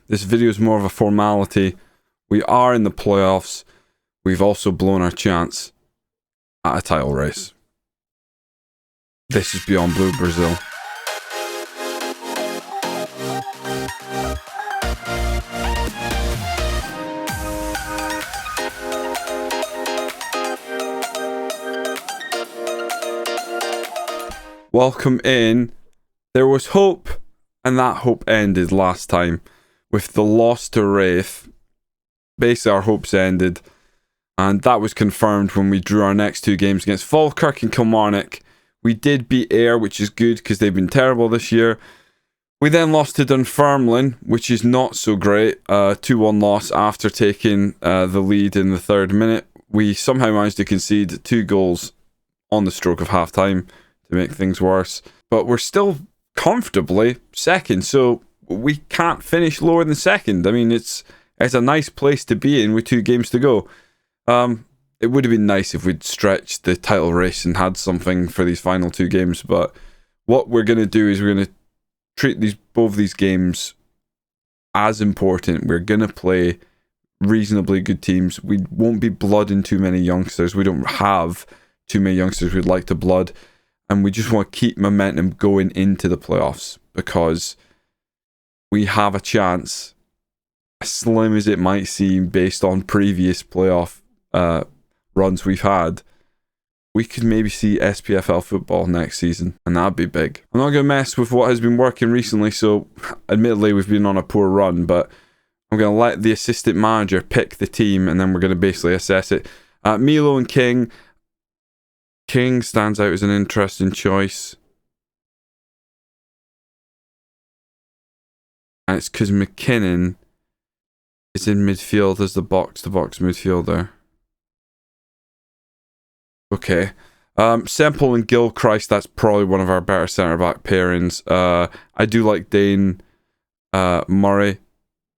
This video is more of a formality. We are in the playoffs. We've also blown our chance at a title race. This is Beyond Blue Brazil. Welcome in. There was hope, and that hope ended last time with the loss to Wraith. Basically, our hopes ended, and that was confirmed when we drew our next two games against Falkirk and Kilmarnock. We did beat Ayr, which is good because they've been terrible this year. We then lost to Dunfermline, which is not so great. 2-1 loss after taking the lead in the 3rd minute. We somehow managed to concede 2 goals on the stroke of half-time to make things worse. But we're still comfortably second, so we can't finish lower than second. I mean, it's a nice place to be in with 2 games to go. It would have been nice if we'd stretched the title race and had something for these final 2 games, but what we're going to do is we're going to treat both these games as important. We're going to play reasonably good teams. We won't be blooding too many youngsters. We don't have too many youngsters we'd like to blood. And we just want to keep momentum going into the playoffs because we have a chance, as slim as it might seem based on previous playoff runs we've had. We could maybe see SPFL football next season, and that'd be big. I'm not going to mess with what has been working recently, so admittedly we've been on a poor run, but I'm going to let the assistant manager pick the team, and then we're going to basically assess it. Milo and King. King stands out as an interesting choice. And it's because McKinnon is in midfield as the box-to-box midfielder. Okay. Semple and Gilchrist, that's probably one of our better centre-back pairings. I do like Dane Murray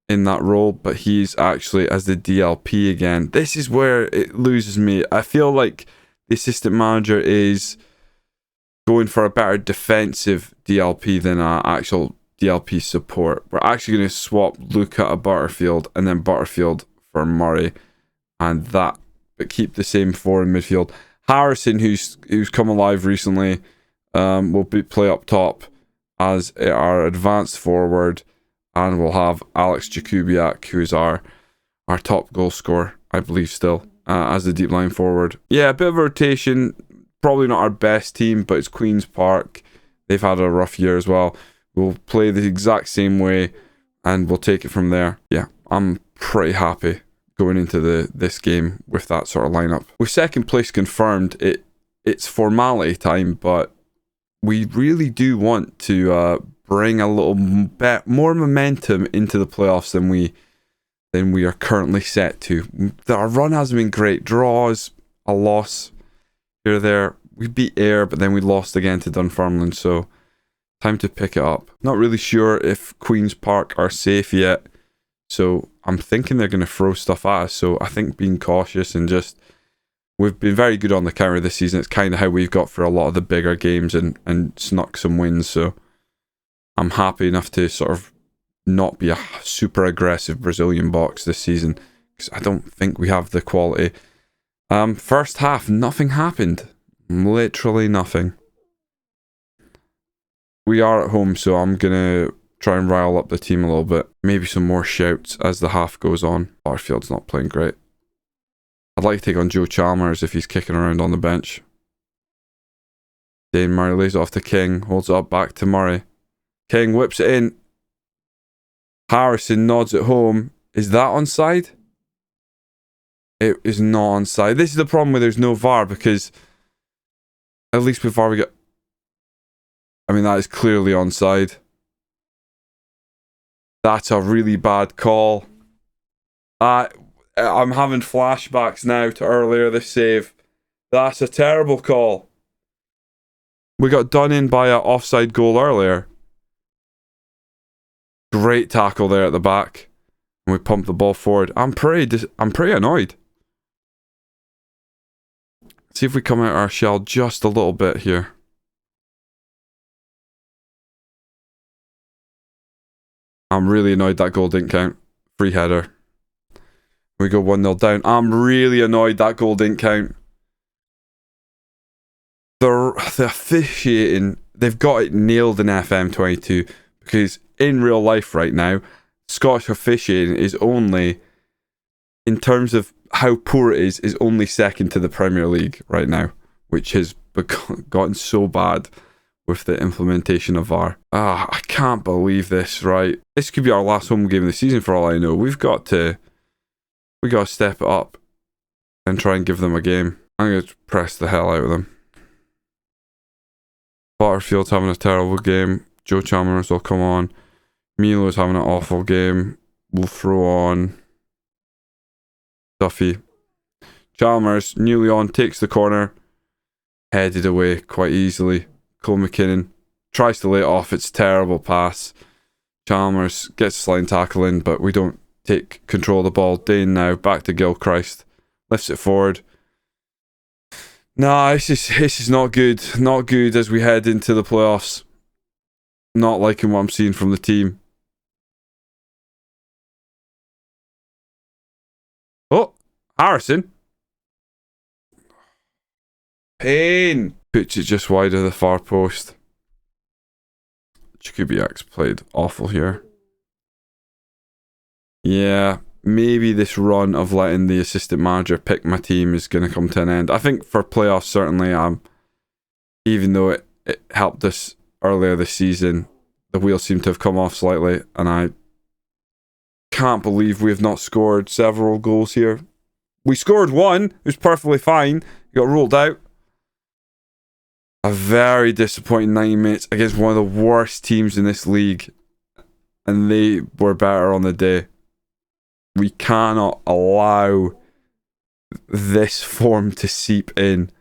in that role, but he's actually as the DLP again. This is where it loses me. I feel like the assistant manager is going for a better defensive DLP than an actual DLP support. We're actually going to swap Luca to Butterfield and then Butterfield for Murray, and that, but keep the same 4 in midfield. Harrison, who's come alive recently, will play up top as our advanced forward, and we'll have Alex Jakubiak, who's our top goal scorer, I believe still. As the deep line forward. Yeah, a bit of a rotation. Probably not our best team, but it's Queen's Park. They've had a rough year as well. We'll play the exact same way, and we'll take it from there. Yeah, I'm pretty happy going into this game with that sort of lineup. With second place confirmed, it's formality time, but we really do want to bring a little bit more momentum into the playoffs than we are currently set to. Our run hasn't been great. Draws, a loss here or there. We beat Ayr, but then we lost again to Dunfermline, so time to pick it up. Not really sure if Queen's Park are safe yet, so I'm thinking they're going to throw stuff at us, so I think being cautious and we've been very good on the counter this season. It's kind of how we've got for a lot of the bigger games and snuck some wins, so I'm happy enough to sort of not be a super aggressive Brazilian box this season because I don't think we have the quality. First half, nothing happened. Literally nothing. We are at home, so I'm gonna try and rile up the team a little bit. Maybe some more shouts as the half goes on. Barfield's not playing great. I'd like to take on Joe Chalmers if he's kicking around on the bench. Dane Murray lays it off to King, holds it up back to Murray. King whips it in. Harrison nods at home. Is that onside? It is not onside. This is the problem where there's no VAR, because at least with VAR we get... I mean, that is clearly onside. That's a really bad call. I'm having flashbacks now to earlier this save. That's a terrible call. We got done in by an offside goal earlier. Great tackle there at the back, and we pumped the ball forward. I'm pretty annoyed. See if we come out our shell just a little bit here. I'm really annoyed that goal didn't count. Free header. We go 1-0 down. I'm really annoyed that goal didn't count. The officiating, they've got it nailed in FM22, because in real life right now, Scottish officiating is only, in terms of how poor it is only second to the Premier League right now, which has gotten so bad with the implementation of VAR. I can't believe this, right? This could be our last home game of the season for all I know. We got to step it up and try and give them a game. I'm going to press the hell out of them. Butterfield's having a terrible game. Joe Chalmers will come on. Milo's having an awful game. We'll throw on Duffy. Chalmers, newly on, takes the corner. Headed away quite easily. Cole McKinnon tries to lay it off. It's a terrible pass. Chalmers gets a sliding tackle in, but we don't take control of the ball. Dane now back to Gilchrist. Lifts it forward. Nah, this is not good. Not good as we head into the playoffs. Not liking what I'm seeing from the team. Oh, Harrison. Pain. Puts it just wide of the far post. Jakubiak's played awful here. Yeah, maybe this run of letting the assistant manager pick my team is going to come to an end. I think for playoffs, certainly, even though it helped us earlier this season, the wheels seem to have come off slightly, and I can't believe we have not scored several goals here. We scored one, it was perfectly fine, got ruled out. A very disappointing 90 minutes against one of the worst teams in this league, and they were better on the day. We cannot allow this form to seep in.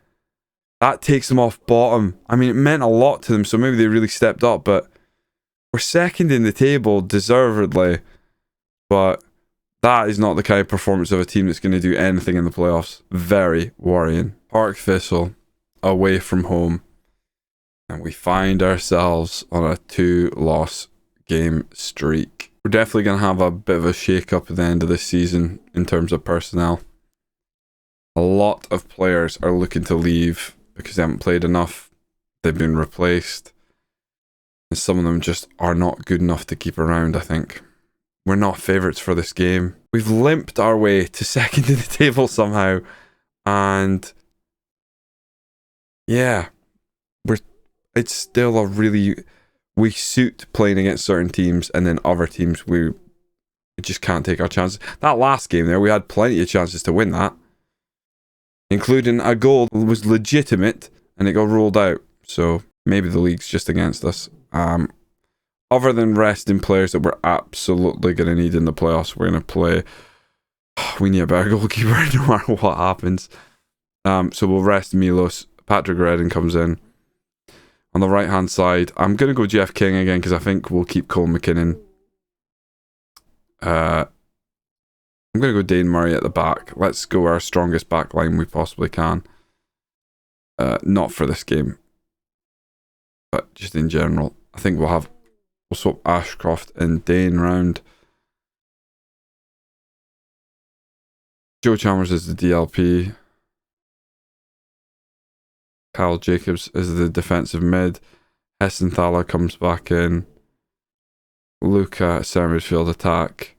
That takes them off bottom. I mean, it meant a lot to them, so maybe they really stepped up, but we're second in the table deservedly, but that is not the kind of performance of a team that's going to do anything in the playoffs. Very worrying. Park Thistle away from home, and we find ourselves on a 2-loss game streak. We're definitely going to have a bit of a shake-up at the end of this season in terms of personnel. A lot of players are looking to leave because they haven't played enough. They've been replaced. And some of them just are not good enough to keep around, I think. We're not favourites for this game. We've limped our way to second in the table somehow. And yeah, it's still a really... We suit playing against certain teams, and then other teams we just can't take our chances. That last game there, we had plenty of chances to win that, including a goal that was legitimate and it got ruled out. So maybe the league's just against us. Other than resting players that we're absolutely going to need in the playoffs, we're going to play... We need a better goalkeeper no matter what happens. So we'll rest Milos. Patrick Redden comes in. On the right hand side, I'm going to go Jeff King again because I think we'll keep Cole McKinnon. I'm going to go Dane Murray at the back. Let's go our strongest back line we possibly can. Not for this game, but just in general. I think we'll swap Ashcroft and Dane round. Joe Chalmers is the DLP. Kyle Jacobs is the defensive mid. Hessenthaler comes back in. Luca, center midfield attack.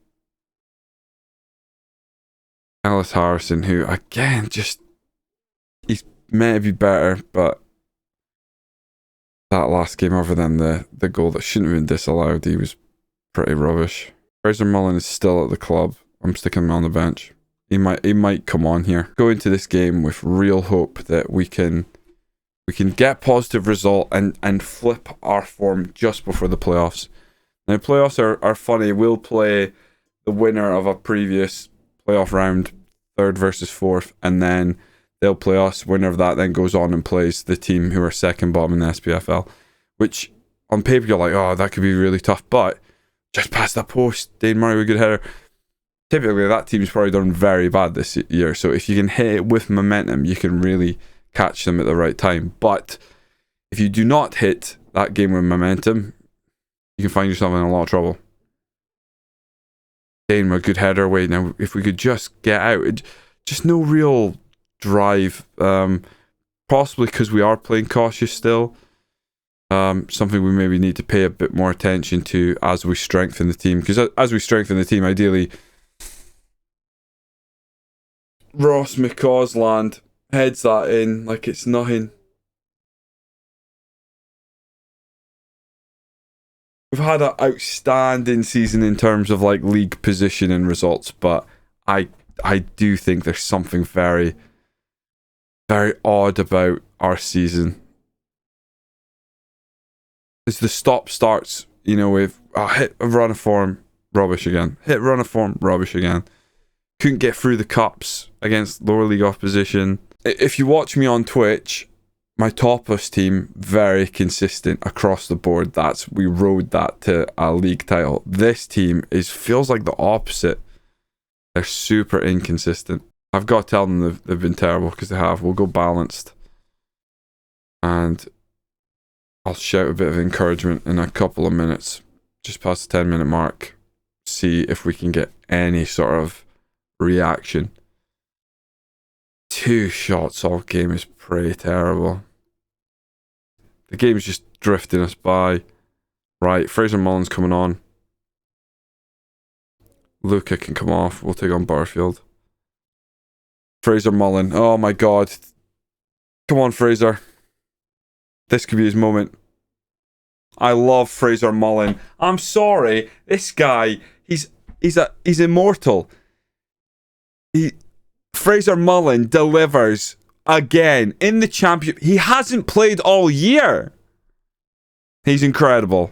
Ellis Harrison, who again he's meant to be better, but that last game, other than the goal that shouldn't have been disallowed, he was pretty rubbish. Fraser Mullen is still at the club. I'm sticking him on the bench. He might come on here. Go into this game with real hope that we can get a positive result and flip our form just before the playoffs. Now, playoffs are funny. We'll play the winner of a previous playoff round, third versus fourth, and then they'll play us. Winner of that then goes on and plays the team who are second bottom in the SPFL, which on paper you're like, oh, that could be really tough, but just past that post, Dane Murray with a good header. Typically, that team's probably done very bad this year, so if you can hit it with momentum, you can really catch them at the right time. But if you do not hit that game with momentum, you can find yourself in a lot of trouble. Dane with a good header away. Now, if we could just get out, just no real drive. Possibly because we are playing cautious still. Something we maybe need to pay a bit more attention to as we strengthen the team. Because as we strengthen the team, ideally, Ross McCausland heads that in like it's nothing. We've had an outstanding season in terms of like league position and results, but I do think there's something very, very odd about our season. As the stop starts, you know, with hit a run of form, rubbish again. Hit run of form, rubbish again. Couldn't get through the cups against lower league opposition. If you watch me on Twitch, my topless team, very consistent across the board. We rode that to a league title. This team feels like the opposite. They're super inconsistent. I've got to tell them they've been terrible because they have. We'll go balanced. And I'll shout a bit of encouragement in a couple of minutes. Just past the 10-minute mark. See if we can get any sort of reaction. 2 shots all game is pretty terrible. The game's just drifting us by. Right, Fraser Mullen's coming on. Luca can come off. We'll take on Barfield. Fraser Mullen. Oh my god. Come on, Fraser. This could be his moment. I love Fraser Mullen. I'm sorry. This guy, he's immortal. Fraser Mullen delivers again in the championship. He hasn't played all year. He's incredible.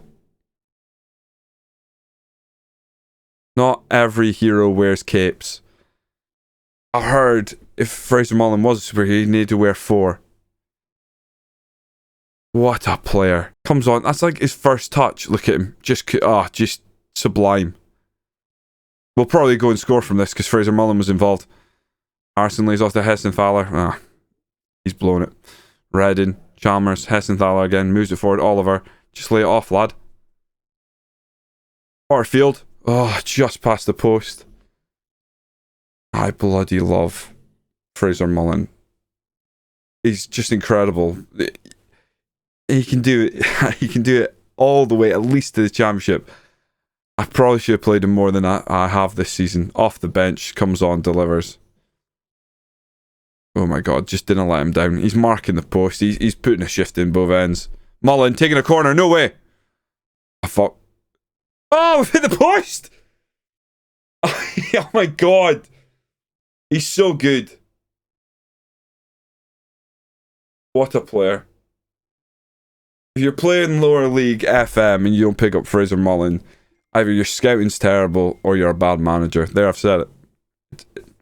Not every hero wears capes. I heard if Fraser Mullen was a superhero, he needed to wear 4. What a player. Comes on. That's like his first touch. Look at him. Just sublime. We'll probably go and score from this because Fraser Mullen was involved. Arson lays off to Hessenthaler. He's blown it. Redden, Chalmers, Hessenthaler again. Moves it forward. Oliver. Just lay it off, lad. Porterfield. Oh, just past the post. I bloody love Fraser Mullen. He's just incredible. He can do it. He can do it all the way, at least to the championship. I probably should have played him more than I have this season. Off the bench, comes on, delivers. Oh my god, just didn't let him down. He's marking the post. He's putting a shift in both ends. Mullen taking a corner. No way. I thought. Oh, we've hit the post. Oh my god. He's so good. What a player. If you're playing lower league FM and you don't pick up Fraser Mullen, either your scouting's terrible or you're a bad manager. There, I've said it.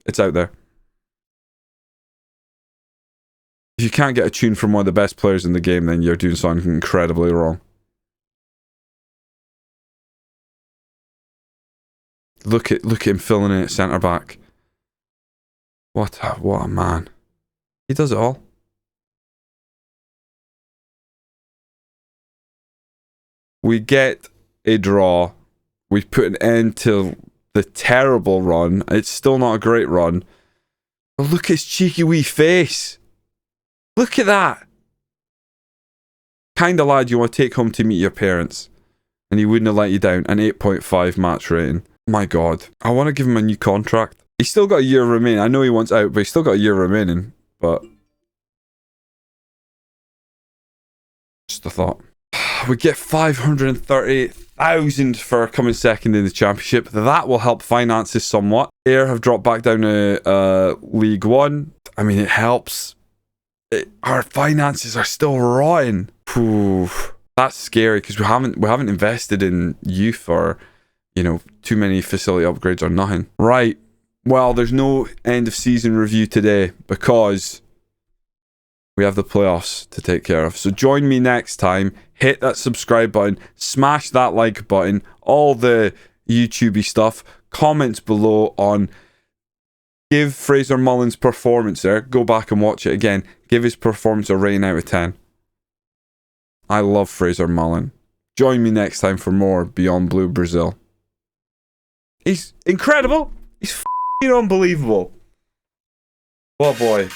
It's out there. If you can't get a tune from one of the best players in the game, then you're doing something incredibly wrong. Look at him filling in at centre back. What a man. He does it all. We get a draw. We put an end to the terrible run. It's still not a great run. But look at his cheeky wee face. Look at that. Kind of lad you want to take home to meet your parents. And he wouldn't have let you down. An 8.5 match rating. My god. I want to give him a new contract. He's still got a year remaining. I know he wants out, but he's still got a year remaining. But just a thought. We get 538,000 for coming second in the championship. That will help finances somewhat. Ayr have dropped back down to League One. I mean, it helps. Our finances are still rotten. That's scary because we haven't invested in youth or, you know, too many facility upgrades or nothing. Right. Well, there's no end of season review today because we have the playoffs to take care of. So join me next time. Hit that subscribe button. Smash that like button. All the YouTubey stuff. Comments below on. Give Fraser Mullen's performance there. Go back and watch it again. Give his performance a rating out of 10. I love Fraser Mullen. Join me next time for more Beyond Blue Brazil. He's incredible. He's f***ing unbelievable. What a boy.